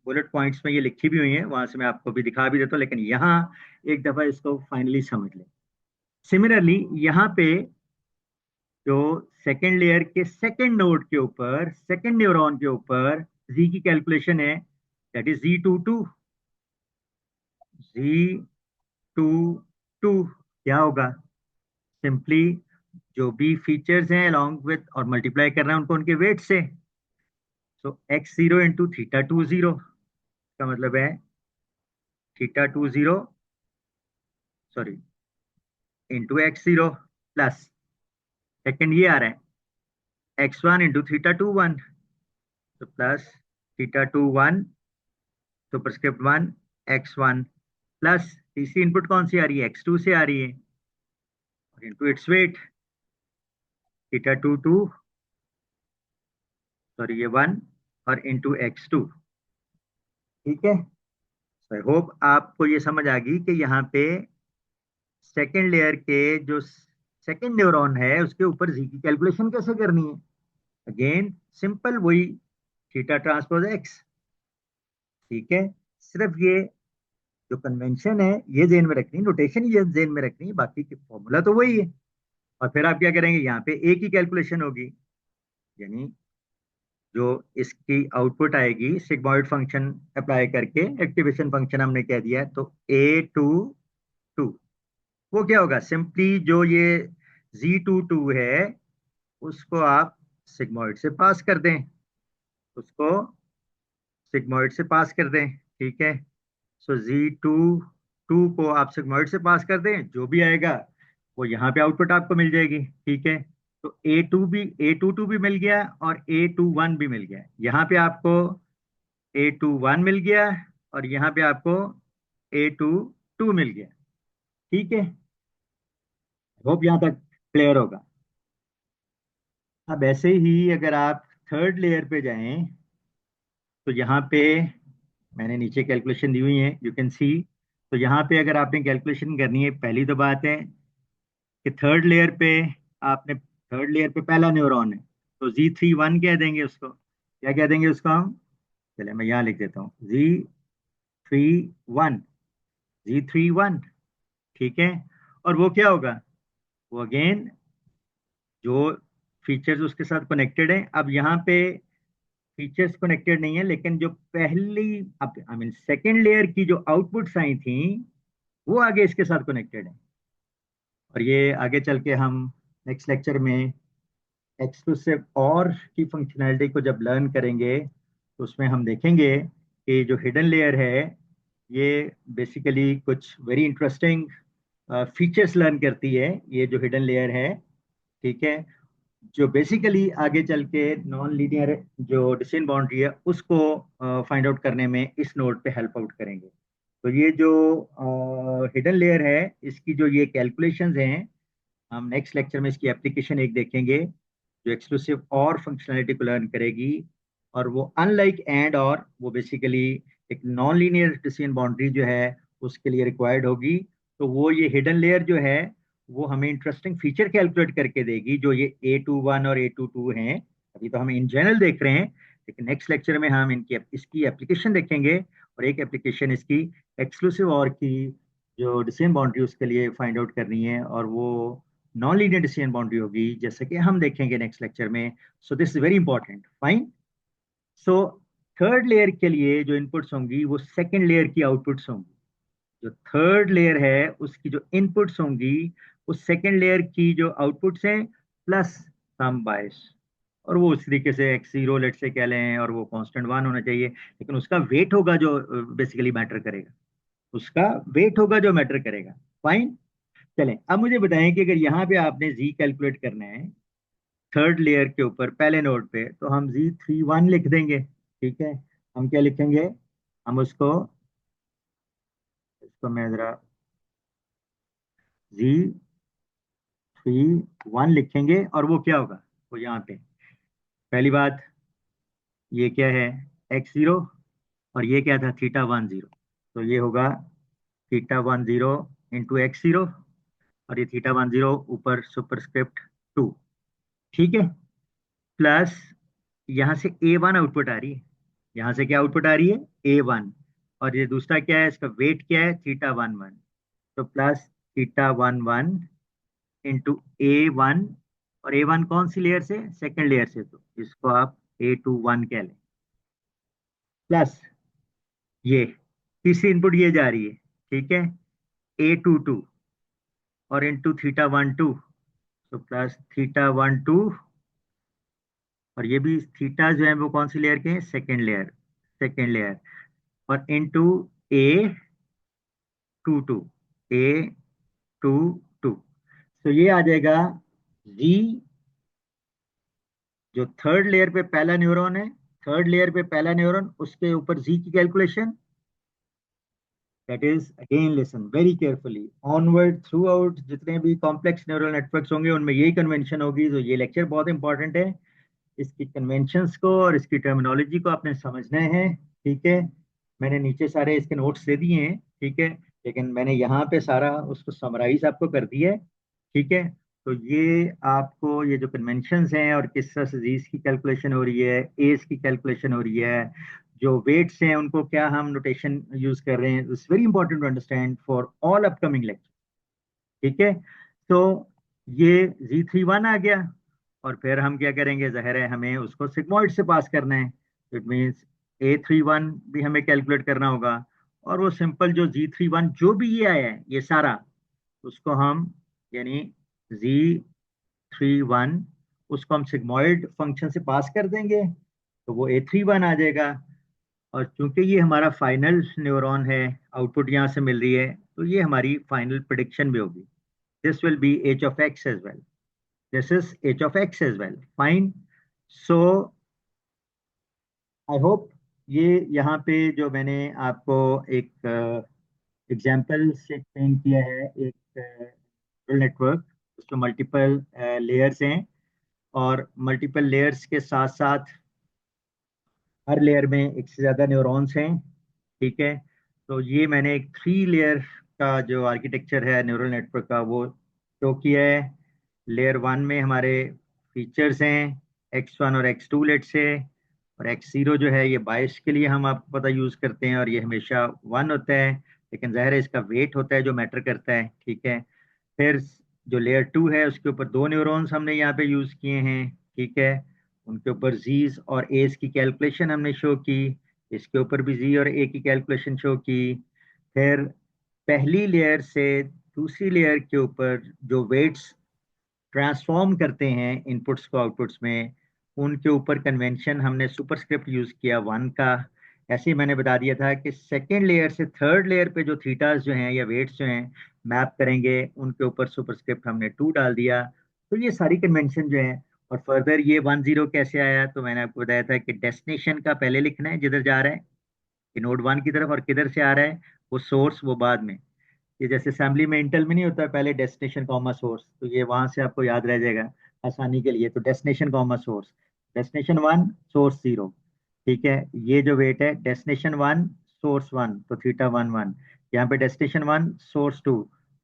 बुलेट पॉइंट्स में ये लिखी भी हुई है, वहां से मैं आपको भी दिखा भी देता हूँ, लेकिन यहाँ एक दफा इसको फाइनली समझ लें। सिमिलरली यहाँ पे जो सेकेंड लेयर के सेकेंड नोड के ऊपर, सेकेंड न्यूरॉन के ऊपर जी की कैलकुलेशन है, that is z two two, z two two क्या होगा, सिंपली जो भी फीचर्स हैं अलॉन्ग विथ और मल्टीप्लाई करना है उनको उनके वेट से। So x zero into theta two zero का मतलब है theta two zero, sorry, into x zero, plus second ये आ रहा है x one into theta two one, तो plus theta two one superscript one x one, plus तीसरी input कौन सी आ रही है, एक्स टू से आ रही है, और into its weight theta two two, sorry ये वन, और इंटू एक्स टू। ठीक है, आई होप आपको ये समझ आ गई कि यहाँ पे सेकेंड लेयर के जो सेकेंड न्यूरॉन है उसके ऊपर जी की कैलकुलेशन कैसे करनी है। अगेन सिंपल वही, थीटा ट्रांसपोज एक्स। ठीक है, सिर्फ ये जो कन्वेंशन है ये जेन में रखनी, नोटेशन ये जेन में रखनी है, बाकी की फॉर्मूला तो वही है। और फिर आप क्या करेंगे, यहाँ पे ए की कैलकुलेशन होगी, यानी जो इसकी आउटपुट आएगी सिग्मॉइड फंक्शन अप्लाई करके, एक्टिवेशन फंक्शन हमने कह दिया है, तो ए टू टू वो क्या होगा, सिंपली जो ये जी टू टू है उसको आप सिग्मॉइड से पास कर दें, उसको सिग्मॉइड से पास कर दें। ठीक है, सो जी टू टू को आप सिग्मॉइड से पास कर दें, जो भी आएगा वो यहाँ पे आउटपुट आपको मिल जाएगी। ठीक है, तो ए टू टू भी मिल गया और ए टू वन भी मिल गया, यहाँ पे आपको ए टू वन मिल गया, और यहाँ पे आपको A22 मिल गया। ठीक है, होप यहाँ तक क्लियर होगा। अब ऐसे ही अगर आप थर्ड लेयर पे जाएं तो यहाँ पे मैंने नीचे कैलकुलेशन दी हुई है, यू कैन सी। तो यहाँ पे अगर आपने कैलकुलेशन करनी है, पहली तो बात है कि थर्ड लेयर पे आपने, थर्ड लेयर पे पहला न्यूरॉन है तो Z31 कह देंगे उसको। क्या कह देंगे उसको हम? चले मैं यहाँ लिख देता हूँ, Z31, Z31। ठीक है, और वो क्या होगा? वो अगेन जो फीचर्स उसके साथ कनेक्टेड है, अब यहाँ पे फीचर्स कनेक्टेड नहीं है, लेकिन जो पहली आई मीन सेकेंड लेयर की जो आउटपुट्स आई थी वो आगे इसके साथ कनेक्टेड है। और ये आगे चल के हम नेक्स्ट लेक्चर में एक्सक्लूसिव और की फंक्शनैलिटी को जब लर्न करेंगे तो उसमें हम देखेंगे कि जो हिडन लेयर है ये बेसिकली कुछ वेरी इंटरेस्टिंग फीचर्स लर्न करती है, ये जो हिडन लेयर है। ठीक है, जो बेसिकली आगे चल के नॉन लीनियर जो डिसिजन बाउंड्री है उसको फाइंड आउट करने में इस नोड पे हेल्प आउट करेंगे। तो ये जो हिडन लेयर है इसकी जो ये कैलकुलेशंस हैं, हम नेक्स्ट लेक्चर में इसकी एप्लीकेशन एक देखेंगे जो एक्सक्लूसिव और फंक्शनैलिटी को लर्न करेगी। और वो अनलाइक एंड और वो बेसिकली एक नॉन लीनियर डिसिजन बाउंड्री जो है उसके लिए रिक्वायर्ड होगी। तो वो ये हिडन लेयर जो है वो हमें इंटरेस्टिंग फीचर कैलकुलेट करके देगी, जो ये A21 और A22 हैं। अभी तो हम इन जनरल देख रहे हैं, लेकिन नेक्स्ट लेक्चर में हम इनकी इसकी एप्लीकेशन देखेंगे। और एक एप्लीकेशन इसकी एक्सक्लूसिव और की जो डिसिजन बाउंड्री उसके लिए फाइंड आउट करनी है, और वो नॉन लीनियर डिसीजन बाउंड्री होगी, जैसे कि हम देखेंगे नेक्स्ट लेक्चर में। सो this is very important, fine. So third layer के लिए जो इनपुट्स होंगी वो सेकंड लेयर की आउटपुट्स होंगी। जो थर्ड लेयर है उसकी जो इनपुट्स होंगी वो सेकंड लेयर की जो आउटपुट्स हैं प्लस सम बायस। और वो उस तरीके से X0 लेट से कह लें, और वो कांस्टेंट 1 होना चाहिए, लेकिन उसका वेट होगा जो बेसिकली मैटर करेगा, उसका वेट होगा जो मैटर करेगा। फाइन। चलें, अब मुझे बताएं कि अगर यहाँ पे आपने जी कैलकुलेट करना है थर्ड लेयर के ऊपर पहले नोड पे, तो हम Z31 लिख देंगे। ठीक है, हम क्या लिखेंगे? हम उसको, इसको मैं जरा Z31 लिखेंगे, और वो क्या होगा? वो यहाँ पे पहली बात, ये क्या है? X0, और ये क्या था? θ10। तो ये होगा θ10 इंटू X0, और ये θ10 ऊपर सुपरस्क्रिप्ट 2। ठीक है, प्लस यहाँ से A1 आउटपुट आ रही है। यहाँ से क्या आउटपुट आ रही है? A1। और ये दूसरा क्या है? इसका वेट क्या है? θ11। तो प्लस θ11 इंटू A1, और A1 कौन सी लेयर से? सेकेंड लेयर से, तो इसको आप A21 कह लें। प्लस ये तीसरी इनपुट ये जा रही है, ठीक है, A22, और इंटू θ12, तो प्लस θ12, और ये भी थीटा जो है वो कौन सी लेयर के हैं? सेकेंड लेयर, सेकेंड लेयर, और इनटू A22, A22। तो ये आ जाएगा जी, जो थर्ड लेयर पे पहला न्यूरॉन है, थर्ड लेयर पे पहला न्यूरॉन, उसके ऊपर जी की calculation. That is again listen very carefully onward through out, जितने भी कॉम्प्लेक्स न्यूरल नेटवर्क्स होंगे उनमें यही कन्वेंशन होगी। तो ये लेक्चर बहुत इंपॉर्टेंट है, इसकी कन्वेंशंस को और इसकी टर्मिनोलॉजी को आपने समझना है। ठीक है, मैंने नीचे सारे इसके नोट्स दे दिए हैं, ठीक है, लेकिन मैंने यहाँ पे सारा उसको समराइज आपको कर दिया है। ठीक है, तो ये आपको ये जो कन्वेंशंस हैं और किस तरह से जीस की कैलकुलेशन हो रही है, एज की कैलकुलेशन हो रही है, जो वेट्स हैं उनको क्या हम नोटेशन यूज कर रहे हैं, it's very important to understand for all upcoming lecture. ठीक है, तो ये Z31 आ गया, और फिर हम क्या करेंगे? ज़ाहिर है हमें उसको सिग्मॉइड से पास करना है, इट मीन्स A31 भी हमें कैलकुलेट करना होगा। और वो सिंपल जो Z31 जो भी ये आया है ये सारा, उसको हम यानी Z31 उसको हम सिग्मॉइड फंक्शन से पास कर देंगे, तो वो A31 आ जाएगा। और चूंकि ये हमारा फाइनल न्यूरॉन है, आउटपुट यहाँ से मिल रही है, तो ये हमारी फाइनल प्रिडिक्शन भी होगी। This will be h of x as well. This is h of x as well. Fine. So I hope ये यहाँ पे जो मैंने आपको एक एग्जाम्पल से एक्सप्लेन किया है, एक न्यूरल नेटवर्क, उसमें मल्टीपल लेयर्स हैं, और मल्टीपल लेयर्स के साथ साथ हर लेयर में एक से ज़्यादा न्यूरॉन्स हैं। ठीक है, तो ये मैंने एक 3 लेयर का जो आर्किटेक्चर है न्यूरल नेटवर्क का वो शो किया है। लेयर 1 में हमारे फीचर्स हैं X1 और X2 लेट से, और X0 जो है ये बायस के लिए हम आपको पता यूज़ करते हैं, और ये हमेशा 1 होता है, लेकिन ज़ाहिर है इसका वेट होता है जो मैटर करता है। ठीक है, फिर जो लेयर 2 है उसके ऊपर 2 न्यूरॉन्स हमने यहाँ पे यूज़ किए हैं। ठीक है, उनके ऊपर जीज और एज की कैलकुलेशन हमने शो की, इसके ऊपर भी जी और ए की कैलकुलेशन शो की। फिर पहली लेयर से दूसरी लेयर के ऊपर जो वेट्स ट्रांसफॉर्म करते हैं इनपुट्स को आउटपुट्स में, उनके ऊपर कन्वेंशन हमने सुपरस्क्रिप्ट यूज किया 1 का। ऐसे ही मैंने बता दिया था कि सेकेंड लेयर से थर्ड लेयर पे जो थीटास जो हैं या वेट्स जो हैं मैप करेंगे, उनके ऊपर सुपरस्क्रिप्ट हमने 2 डाल दिया। तो ये सारी कन्वेंशन जो है, और फर्दर ये 1 0 कैसे आया, तो मैंने आपको बताया था कि डेस्टिनेशन का पहले लिखना है जिधर जा रहा है, कि नोड 1 की तरफ, और किधर से आ रहा है वो सोर्स वो बाद में। ये जैसे असेंबली में इंटेल में नहीं होता है पहले डेस्टिनेशन कॉमा सोर्स, तो ये वहां से आपको याद रह जाएगा आसानी के लिए। तो destination comma source, destination 1 source 0। ठीक है, ये जो वेट है डेस्टिनेशन 1 सोर्स 1, तो थीटा 1 1। यहाँ पे destination 1 source 2,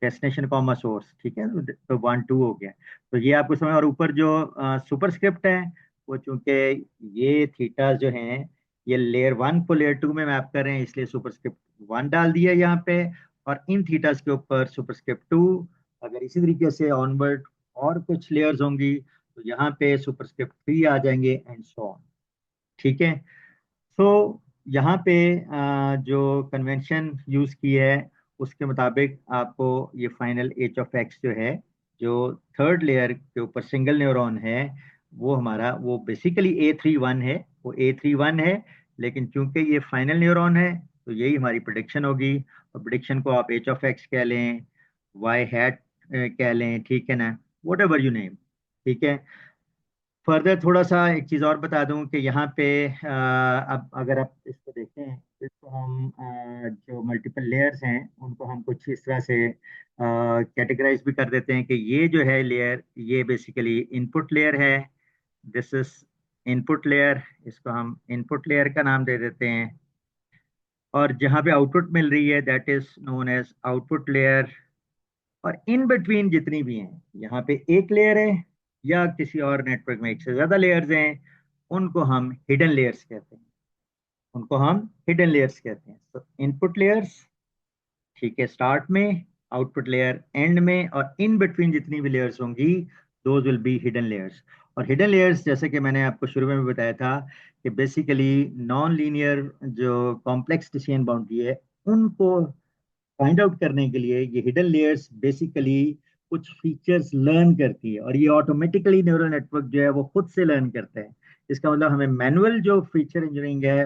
destination comma source. ठीक है, तो 1 2 हो गया। तो ये आपको समझ, और ऊपर जो सुपरस्क्रिप्ट है वो चूंकि ये थीटा जो हैं ये लेयर 1 को लेयर 2 में मैप कर रहे हैं, इसलिए सुपरस्क्रिप्ट 1 डाल दिया यहाँ पे। और इन थीटास के ऊपर सुपरस्क्रिप्ट 2। अगर इसी तरीके से ऑनवर्ड और कुछ लेयर्स होंगी तो यहाँ पे सुपरस्क्रिप्ट 3 आ जाएंगे, एंड सो ऑन। ठीक है, सो यहाँ पे जो कन्वेंशन यूज की है उसके मुताबिक आपको ये फाइनल एच ऑफ एक्स जो है, जो थर्ड लेयर के ऊपर सिंगल न्यूरॉन है, वो हमारा वो बेसिकली A31 है, वो A31 है। लेकिन चूंकि ये फाइनल न्यूरॉन है तो यही हमारी प्रिडिक्शन होगी, और प्रिडिक्शन को आप एच ऑफ एक्स कह लें, वाई हैट कह लें, ठीक है ना, वट एवर यू नेम। ठीक है, फर्दर थोड़ा सा एक चीज़ और बता दूं कि यहाँ पे अब अगर आप इसको देखें, इसको हम जो मल्टीपल लेयर्स हैं उनको हम कुछ इस तरह से कैटेगराइज भी कर देते हैं कि ये जो है लेयर, ये बेसिकली इनपुट लेयर है। दिस इज इनपुट लेयर, इसको हम इनपुट लेयर का नाम दे देते हैं। और जहाँ पे आउटपुट मिल रही है that is known as output layer. और इन बिटवीन जितनी भी हैं, यहाँ पे एक लेयर है या किसी और नेटवर्क में एक से ज्यादा लेयर्स हैं, उनको हम हिडन लेयर्स कहते हैं, उनको हम हिडन लेयर्स कहते हैं। तो इनपुट लेयर्स, ठीक है, स्टार्ट में, आउटपुट लेयर एंड में, और इन बिटवीन जितनी भी लेयर्स होंगी those will be hidden layers. और हिडन लेयर्स जैसे कि मैंने आपको शुरू में भी बताया था कि बेसिकली नॉन लीनियर जो कॉम्प्लेक्स डिसिजन बाउंड्री है उनको फाइंड आउट करने के लिए ये हिडन लेयर्स बेसिकली कुछ फीचर्स लर्न करती है, और ये ऑटोमेटिकली न्यूरल नेटवर्क जो है वो खुद से लर्न करता है। इसका मतलब हमें मैनुअल जो फीचर इंजीनियरिंग है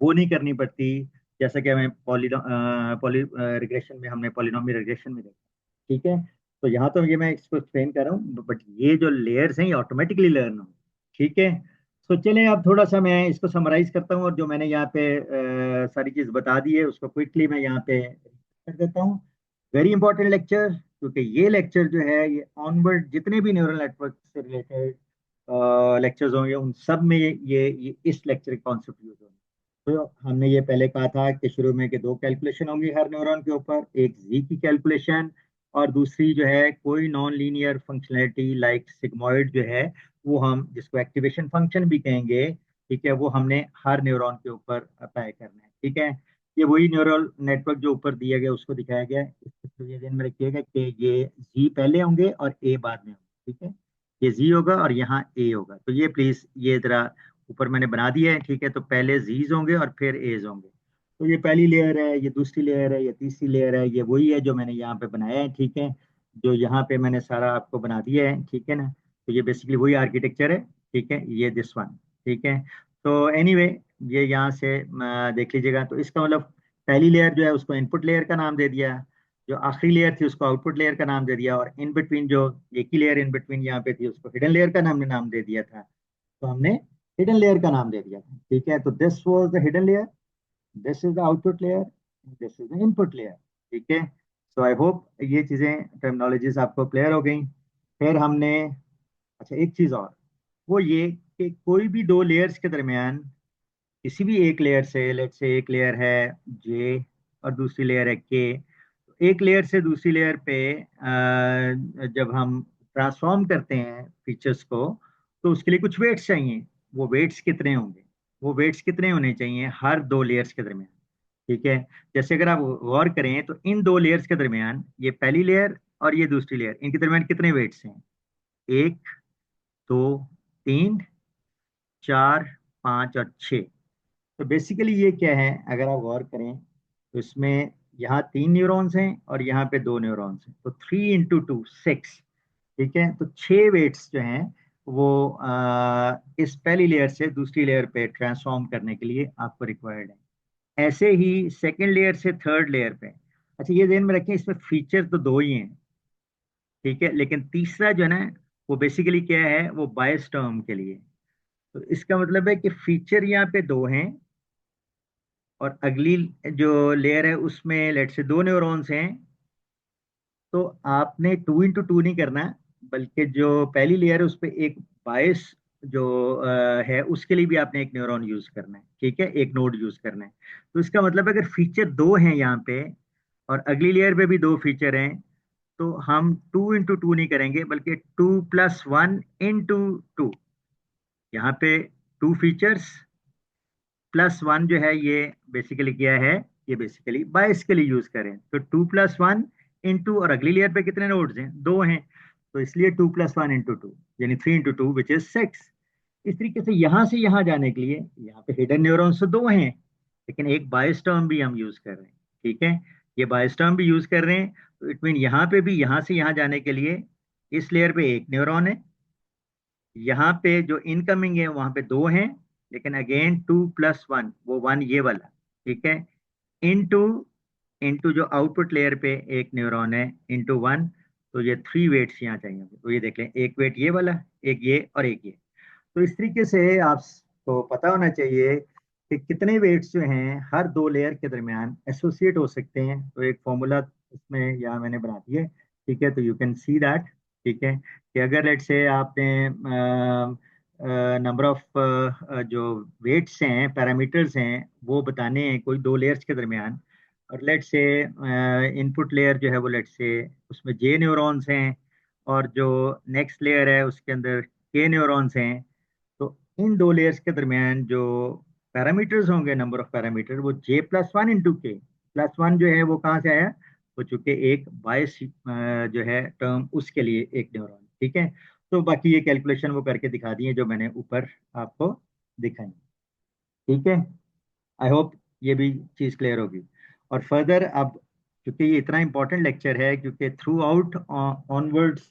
वो नहीं करनी पड़ती, जैसा कि हमें पॉली रिग्रेशन में, हमने पॉलिनोमियल रिग्रेशन में देखा। ठीक है, तो यहाँ तो ये मैं इसको एक्सप्लेन कर रहा हूँ, बट ये जो लेयर्स हैं ये ऑटोमेटिकली लर्न हो। ठीक है, तो चलें अब थोड़ा सा मैं इसको समराइज करता हूँ, और जो मैंने यहाँ पे सारी चीज़ बता दी है उसको क्विकली मैं यहाँ पे कर देता हूँ। वेरी इंपॉर्टेंट लेक्चर, क्योंकि ये लेक्चर जो है ये ऑनवर्ड जितने भी न्यूरल नेटवर्क से रिलेटेड लेक्चर्स होंगे उन सब में ये इस लेक्चर के कॉन्सेप्ट यूज होंगे। तो हमने ये पहले कहा था कि शुरू में कि 2 कैलकुलेशन होंगी हर न्यूरॉन के ऊपर, एक जी की कैलकुलेशन, और दूसरी जो है कोई non linear functionality like sigmoid जो है, वो हम जिसको एक्टिवेशन फंक्शन भी कहेंगे। ठीक है, वो हमने हर न्यूरॉन के ऊपर अप्लाई करना है। ठीक है, ये वही न्यूरल नेटवर्क जो ऊपर दिया गया उसको दिखाया गया है। इसको ये ध्यान में रखिएगा कि ये जी पहले होंगे और ए बाद में होंगे। ठीक है, ये जी होगा और यहाँ ए होगा, तो ये प्लीज ये जरा ऊपर मैंने बना दिया है। ठीक है, तो पहले जीज होंगे और फिर एज होंगे। तो ये पहली लेयर है, ये दूसरी लेयर है, ये तीसरी लेयर है, ये वही है जो मैंने यहाँ पे बनाया है। ठीक है, जो यहाँ पे मैंने सारा आपको बना दिया है। ठीक है ना, तो ये बेसिकली वही आर्किटेक्चर है। ठीक है, ये दिस वन। ठीक है, तो एनीवे ये यहाँ से देख लीजिएगा। तो इसका मतलब पहली लेयर जो है उसको इनपुट लेयर का नाम दे दिया, जो आखिरी लेयर थी उसको आउटपुट लेयर का नाम दे दिया, और इन बिटवीन जो एक ही लेयर इन बिटवीन यहाँ पे थी उसको हिडन लेयर का हमने नाम दे दिया था। तो हमने हिडन लेयर का नाम दे दिया था, ठीक है। तो this was the hidden layer, this is the output layer, this is the input layer, ठीक है। सो आई होप ये चीजें टर्मिनोलॉजीज आपको क्लियर हो गई। फिर हमने, अच्छा एक चीज और, वो ये कि कोई भी दो लेयर्स के दरमियान किसी भी एक लेयर से, लेट से एक लेयर है जे और दूसरी लेयर है के, एक लेयर से दूसरी लेयर पे जब हम ट्रांसफॉर्म करते हैं फीचर्स को, तो उसके लिए कुछ वेट्स चाहिए। वो वेट्स कितने होंगे, वो वेट्स कितने होने चाहिए हर दो लेयर्स के दरमियान, ठीक है। जैसे अगर आप गौर करें तो इन दो लेयर्स के दरमियान, ये पहली लेयर और ये दूसरी लेयर, इनके दरमियान कितने वेट्स हैं? एक, दो, तीन, चार, पाँच और छः। तो बेसिकली ये क्या है, अगर आप गौर करें तो इसमें यहाँ तीन न्यूरॉन्स हैं और यहाँ पे दो न्यूरॉन्स हैं, तो 3 × 2 6, ठीक है। तो छह वेट्स जो हैं वो इस पहली लेयर से दूसरी लेयर पे ट्रांसफॉर्म करने के लिए आपको रिक्वायर्ड है। ऐसे ही सेकेंड लेयर से थर्ड लेयर पे, अच्छा ये ध्यान में रखें, इसमें फीचर तो दो ही हैं, ठीक है, लेकिन तीसरा जो है ना, वो बेसिकली क्या है, वो बायस टर्म के लिए। तो इसका मतलब है कि फीचर यहाँ पे दो हैं और अगली जो लेयर है उसमें लेट से दो न्यूरॉन्स हैं। तो आपने 2 × 2 नहीं करना, बल्कि जो पहली लेयर है उस पर एक बायस जो है उसके लिए भी आपने एक न्यूरॉन यूज करना है, ठीक है, एक नोड यूज करना है। तो इसका मतलब अगर फीचर दो हैं यहाँ पे और अगली लेयर पे भी दो फीचर हैं, तो हम 2 × 2 नहीं करेंगे बल्कि 2 + 1 × 2। यहाँ पे टू फीचर्स +1 जो है ये बेसिकली क्या है, ये बेसिकली बायस के लिए यूज करें, तो 2 + 1 × और अगली लेयर पे कितने नोड्स हैं, दो हैं, तो इसलिए 2 + 1 × 2 यानी 3 × 2 विच इज 6। इस तरीके से यहाँ जाने के लिए यहाँ पे हिडन न्यूरॉन्स तो दो हैं, लेकिन एक बायस टर्म भी हम यूज कर रहे हैं, ठीक है। ये बायस टर्म भी यूज कर रहे हैं, तो इट मीन यहाँ पे भी यहाँ से यहाँ जाने के लिए इस लेयर पे एक न्यूरॉन है, यहाँ पे जो इनकमिंग है वहां पे दो हैं, लेकिन अगेन 2 + 1, वो वन ये वाला, ठीक है, इनटू इनटू जो आउटपुट लेयर पे एक न्यूरॉन है इनटू वन। तो ये थ्री वेट्स यहाँ चाहिए होंगे, तो ये देख लें, एक वेट ये वाला, एक ये और एक ये। तो इस तरीके से आपको पता होना चाहिए कि कितने वेट्स जो हैं हर दो लेयर के दरमियान एसोसिएट हो सकते हैं। तो एक फॉर्मूला इसमें यहाँ मैंने बना दिया है, ठीक है, तो यू कैन सी दैट, ठीक है, कि अगर लेट से आपने नंबर ऑफ जो वेट्स हैं, पैरामीटर्स हैं, वो बताने हैं कोई दो लेयर्स के दरमियान, और लेट से इनपुट लेयर जो है वो लेट से उसमें जे न्यूरॉन्स हैं और जो नेक्स्ट लेयर है उसके अंदर के न्यूरॉन्स हैं, तो इन दो लेयर्स के दरमियान जो पैरामीटर्स होंगे, नंबर ऑफ पैरामीटर, वो J +1 × K +1 जो है वो कहाँ से आया, वो चूंकि एक बायस जो है टर्म उसके लिए एक न्यूरॉन, ठीक है। तो बाकी ये कैलकुलेशन वो करके दिखा दिए जो मैंने ऊपर आपको दिखाई, ठीक है। आई होप ये भी चीज़ क्लियर होगी। और फर्दर अब, क्योंकि ये इतना इंपॉर्टेंट लेक्चर है, क्योंकि थ्रू आउट ऑनवर्ड्स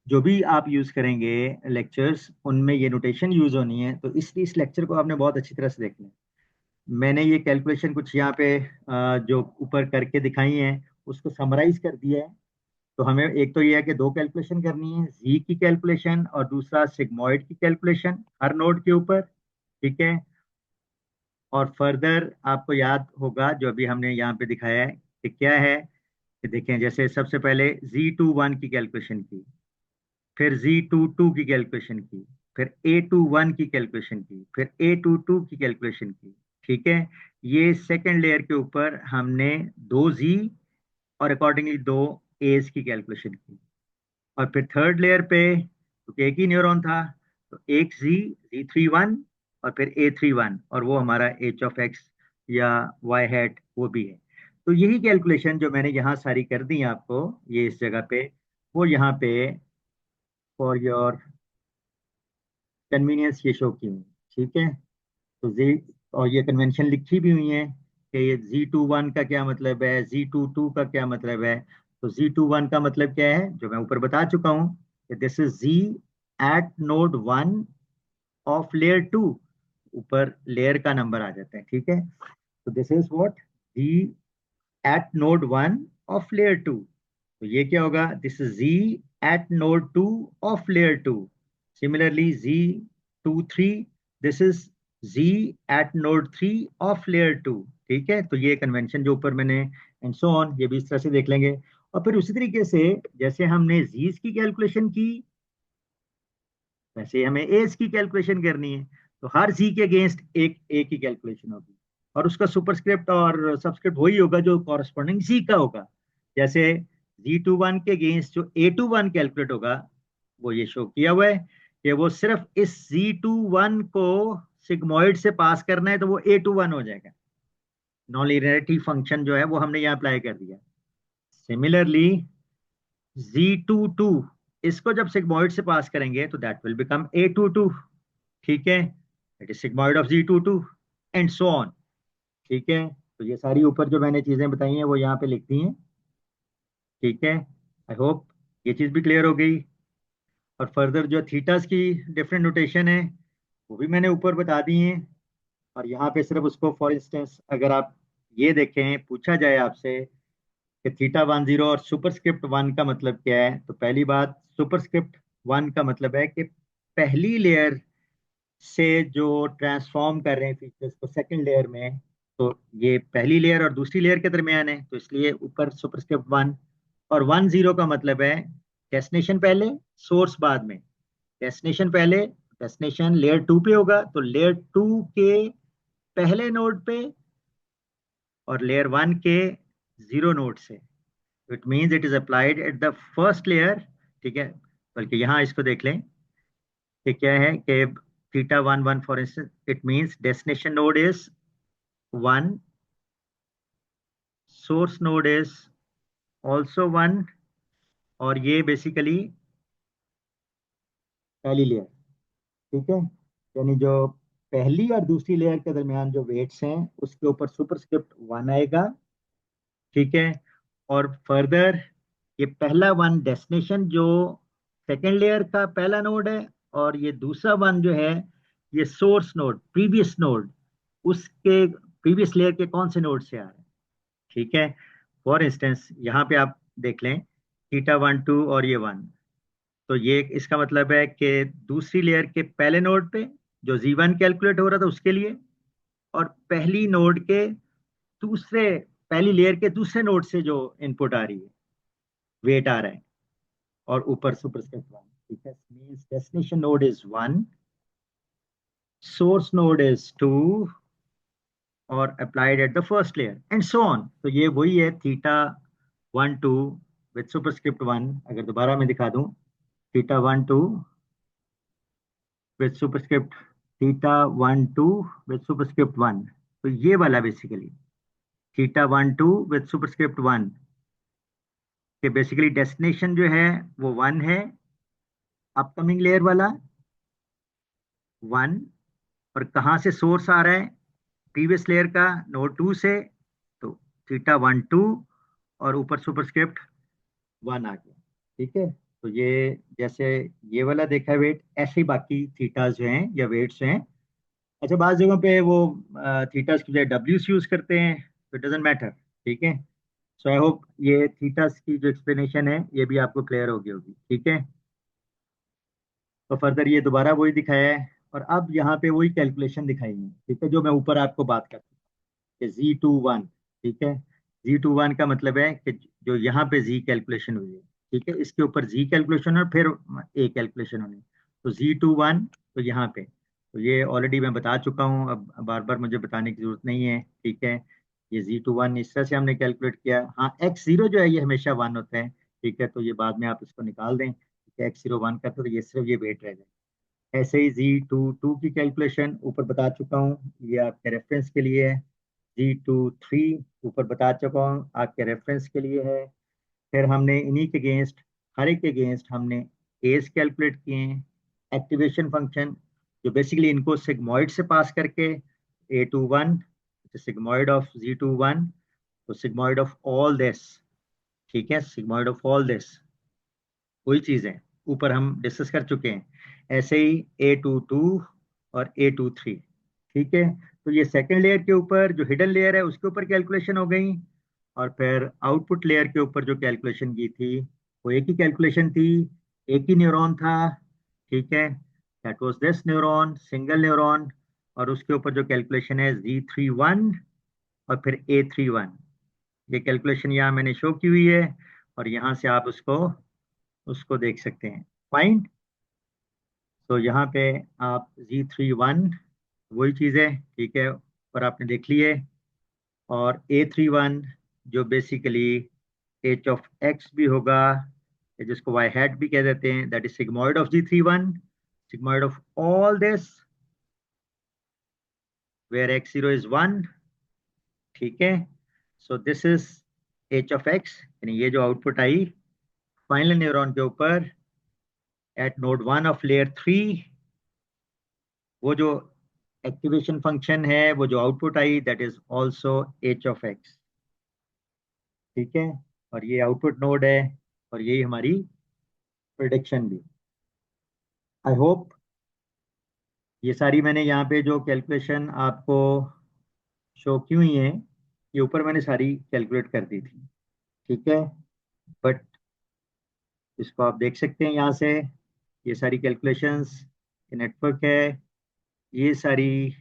जो भी आप यूज़ करेंगे लेक्चर्स, उनमें ये नोटेशन यूज़ होनी है, तो इसलिए इस लेक्चर को आपने बहुत अच्छी तरह से देखना है। मैंने ये कैलकुलेशन कुछ यहाँ पे जो ऊपर करके दिखाई है उसको समराइज कर दिया है। तो हमें एक तो ये है कि दो कैलकुलेशन करनी है, जी की कैलकुलेशन और दूसरा सिग्मॉइड की कैलकुलेशन हर नोड के ऊपर, ठीक है। और फर्दर आपको याद होगा जो अभी हमने यहाँ पे दिखाया है कि क्या है, कि देखें जैसे सबसे पहले Z21 की कैलकुलेशन की, फिर Z22 की कैलकुलेशन की, फिर A21 की कैलकुलेशन की, फिर A22 की कैलकुलेशन की, ठीक है। ये सेकेंड लेयर के ऊपर हमने दो जी और अकॉर्डिंगली दो एज की कैलकुलेशन की। और फिर थर्ड लेयर पे क्योंकि एक ही न्यूरॉन था, तो एक Z31 और फिर A31, और वो हमारा H(x) या y hat वो भी है। तो यही कैलकुलेशन जो मैंने यहाँ सारी कर दी आपको, ये इस जगह पे, वो यहाँ पे फॉर योर कन्वीनियंस ये शो की हुई, ठीक है। तो जी, और ये कन्वेंशन लिखी भी हुई है कि ये Z21 का क्या मतलब है, Z22 का क्या मतलब है। तो Z21 का मतलब क्या है, जो मैं ऊपर बता चुका हूँ, कि this is Z at node 1 of layer 2। ऊपर लेयर का नंबर आ जाता है, ठीक है। तो this is what, Z at node 1 of layer 2। तो ये क्या होगा, this is Z at node 2 of layer 2। Similarly Z23, this is z at node 3 of layer 2। ठीक है, तो ये कन्वेंशन जो ऊपर मैंने एंड सो ऑन, ये भी इस तरह से देख लेंगे। और फिर उसी तरीके से जैसे हमने जीज की कैलकुलेशन की, वैसे हमें एज की कैलकुलेशन करनी है। तो हर जी के अगेंस्ट एक ए की कैलकुलेशन होगी, और उसका सुपरस्क्रिप्ट और सबस्क्रिप्ट वही होगा जो कॉरस्पॉन्डिंग जी का होगा। जैसे जी21 के अगेंस्ट जो A21 कैलकुलेट होगा, वो ये शो किया हुआ है कि वो सिर्फ इस Z21 को सिग्मोइड से पास करना है, तो वो A21 हो जाएगा। नॉन लीनियरिटी फंक्शन जो है वो हमने यहाँ अप्लाई कर दिया। सिमिलरली Z22, इसको जब सिग्मोइड से पास करेंगे तो दैट विल बिकम A22। ठीक है, it is sigmoid of Z22 and so on. ठीक है, तो ये सारी ऊपर जो मैंने चीजें बताई हैं वो यहाँ पे लिख दी हैं। ठीक है, आई होप ये चीज भी क्लियर हो गई। और फर्दर जो थीटास की डिफरेंट नोटेशन है वो भी मैंने ऊपर बता दी हैं। और यहाँ पे सिर्फ उसको फॉर इंस्टेंस अगर आप ये देखें, पूछा जाए आपसे कि थीटा 10 और सुपरस्क्रिप्ट 1 का मतलब क्या है, तो पहली बात, सुपरस्क्रिप्ट 1 का मतलब है कि पहली लेयर से जो ट्रांसफॉर्म कर रहे हैं फीचर्स को सेकंड लेयर में, तो ये पहली लेयर और दूसरी लेयर के दरमियान है, तो इसलिए ऊपर सुपरस्क्रिप्ट 1। और 10 का मतलब है डेस्टिनेशन पहले, सोर्स बाद में। डेस्टिनेशन पहले, डेस्टिनेशन लेयर 2 पे होगा, तो लेयर 2 के पहले नोड पे, और लेयर 1 के 0 नोड से। It means it is applied at the first layer. ठीक है, बल्कि यहाँ इसको देख लें कि क्या है कि theta 11 for instance, it means destination node is 1, source node is also 1, और ये बेसिकली पहली लेयर। ठीक है, यानी जो पहली और दूसरी लेयर के दरमियान जो वेट्स हैं उसके ऊपर सुपरस्क्रिप्ट 1 आएगा। ठीक है, और फर्दर ये पहला 1 डेस्टिनेशन जो सेकेंड लेयर का पहला नोड है, और ये दूसरा 1 जो है ये सोर्स नोड, प्रीवियस नोड, उसके प्रीवियस लेयर के कौन से नोड से आ रहा है। ठीक है, फॉर इंस्टेंस यहाँ पे आप देख लें थीटा 12 और ये 1, तो ये इसका मतलब है कि दूसरी लेयर के पहले नोड पे जो Z1 कैलकुलेट हो रहा था उसके लिए, और पहली नोड के दूसरे, पहली लेयर के दूसरे नोड से जो इनपुट आ रही है, वेट आ रहा है, और ऊपर सुपरस्क्रिप्ट 1। ठीक है, means destination node is 1, source node is 2, और applied at the first layer and so on. तो ये वही है थीटा 12 विद सुपरस्क्रिप्ट 1। अगर दोबारा मैं दिखा दूं, theta 12 with superscript, theta 12 with superscript 1, तो ये वाला बेसिकली थीटा 12 विद सुपरस्क्रिप्ट 1 के बेसिकली डेस्टिनेशन जो है वो 1 है, अपकमिंग लेयर वाला 1। और कहाँ से सोर्स आ रहा है, प्रीवियस लेयर का नोड 2 से, तो थीटा 12, और ऊपर सुपरस्क्रिप्ट 1 आ गया। ठीक है, तो ये जैसे ये वाला देखा है वेट, ऐसे ही बाकी थीटास जो हैं या वेट्स हैं। अच्छा, बात जगहों पे वो थीटास की बजाय डब्ल्यूज यूज करते हैं, तो इट डजेंट मैटर। ठीक है, सो आई होप ये थीटास की जो एक्सप्लेनेशन है ये भी आपको क्लियर हो गई होगी। ठीक है, तो फर्दर ये दोबारा वही दिखाया है, और अब यहाँ पे वही कैलकुलेशन दिखाई है। ठीक है, जो मैं ऊपर आपको बात करता हूँ कि Z21। ठीक है, Z21 का मतलब है कि जो यहाँ पे जी कैलकुलेशन हुई है, ठीक है, इसके ऊपर जी कैलकुलेशन और फिर ए कैलकुलेशन होनी, तो Z21, तो यहाँ पे, तो ये ऑलरेडी मैं बता चुका हूँ, अब बार बार मुझे बताने की जरूरत नहीं है। ठीक है, ये Z21 इस तरह से हमने कैलकुलेट किया। हाँ, X0 जो है ये हमेशा 1 होता है। ठीक है, तो ये बाद में आप इसको निकाल दें, X01 का, तो ये सिर्फ ये वेट रह जाए। ऐसे ही Z22 की कैलकुलेशन ऊपर बता चुका हूँ, ये आपके रेफरेंस के लिए है। G23 ऊपर बता चुका हूँ, आपके रेफरेंस के लिए है। फिर हमने इन्हीं के अगेंस्ट, हर एक के अगेंस्ट हमने एज कैलकुलेट किए हैं, एक्टिवेशन फंक्शन, जो बेसिकली इनको सिग्मॉइड से पास करके A21 सिग्मॉइड ऑफ Z21, तो सिग्मॉइड ऑफ ऑल दिस। ठीक है, सिग्मॉइड ऑफ ऑल दिस वही चीज है, ऊपर हम डिस्कस कर चुके हैं। ऐसे ही A22 और A23। ठीक है, तो ये सेकंड लेयर के ऊपर जो हिडन लेयर है उसके ऊपर कैलकुलेशन हो गई, और फिर आउटपुट लेयर के ऊपर जो कैलकुलेशन की थी वो एक ही कैलकुलेशन थी, एक ही न्यूरॉन था। ठीक है, that was this neuron, single neuron, और उसके ऊपर जो कैलकुलेशन है Z31 और फिर A31, ये कैलकुलेशन यहाँ मैंने शो की हुई है, और यहाँ से आप उसको उसको देख सकते हैं। फाइन। तो यहाँ पे आप Z31 वही चीज़ है, ठीक है, और आपने देख ली है। और A31 जो बेसिकली एच ऑफ एक्स भी होगा, या जिसको वाई हैट भी कह देते हैं, that is sigmoid of Z31, sigmoid of all this where x0 is 1, ठीक है। So this is h of x, यानी ये जो आउटपुट आई फाइनल न्यूरॉन के ऊपर एट नोड 1 ऑफ लेयर 3, वो जो एक्टिवेशन फंक्शन है, वो जो output I, that is also H of x, ठीक है। और ये आउटपुट नोड है, और यही हमारी प्रिडिक्शन भी। आई होप ये सारी मैंने यहाँ पे जो कैलकुलेशन आपको शो की हुई है, ये ऊपर मैंने सारी कैलकुलेट कर दी थी, ठीक है। बट इसको आप देख सकते हैं यहाँ से, ये सारी कैलकुलेशंस, ये नेटवर्क है, ये सारी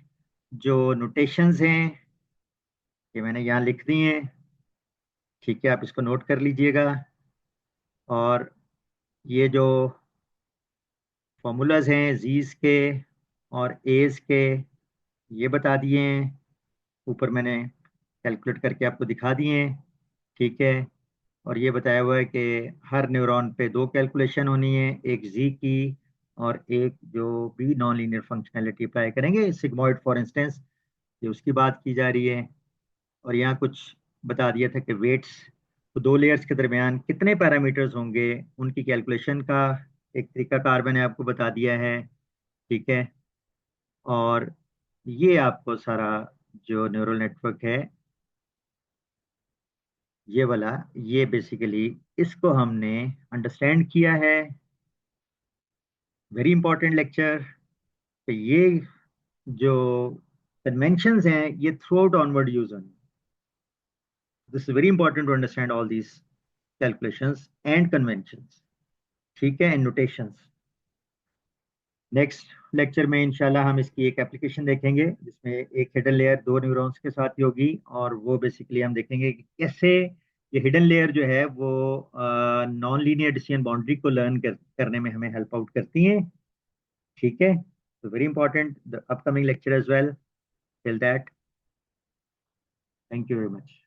जो नोटेशंस हैं ये मैंने यहाँ लिख दी हैं, ठीक है, आप इसको नोट कर लीजिएगा। और ये जो फॉर्मूलाज हैं जीज के और एज के, ये बता दिए हैं, ऊपर मैंने कैलकुलेट करके आपको दिखा दिए हैं, ठीक है। और ये बताया हुआ है कि हर न्यूरॉन पे दो कैलकुलेशन होनी है, एक जी की और एक जो भी नॉन लीनियर फंक्शनैलिटी अप्लाई करेंगे, सिग्मॉइड फॉर इंस्टेंस, ये उसकी बात की जा रही है। और यहाँ कुछ बता दिया था कि वेट्स, तो दो लेयर्स के दरमियान कितने पैरामीटर्स होंगे, उनकी कैलकुलेशन का एक तरीकाकार मैंने आपको बता दिया है, ठीक है। और ये आपको सारा जो न्यूरल नेटवर्क है ये वाला, ये बेसिकली इसको हमने अंडरस्टैंड किया है। Very important lecture. तो ये जो कन्वेंशंस हैं ये थ्रू आउट ऑनवर्ड यूज होंगे। This is very important to understand all these calculations and conventions, ठीक है, एंड नोटेशंस। नेक्स्ट लेक्चर में इंशाल्लाह हम इसकी एक एप्लीकेशन देखेंगे जिसमें एक हिडन लेयर दो न्यूरॉन्स के साथ ही होगी, और वो बेसिकली हम देखेंगे कि कैसे ये हिडन लेयर जो है वो नॉन लीनियर डिसीजन बाउंड्री को लर्न करने में हमें हेल्प आउट करती हैं, ठीक है। तो very important the upcoming lecture as well. Till that, thank you very much.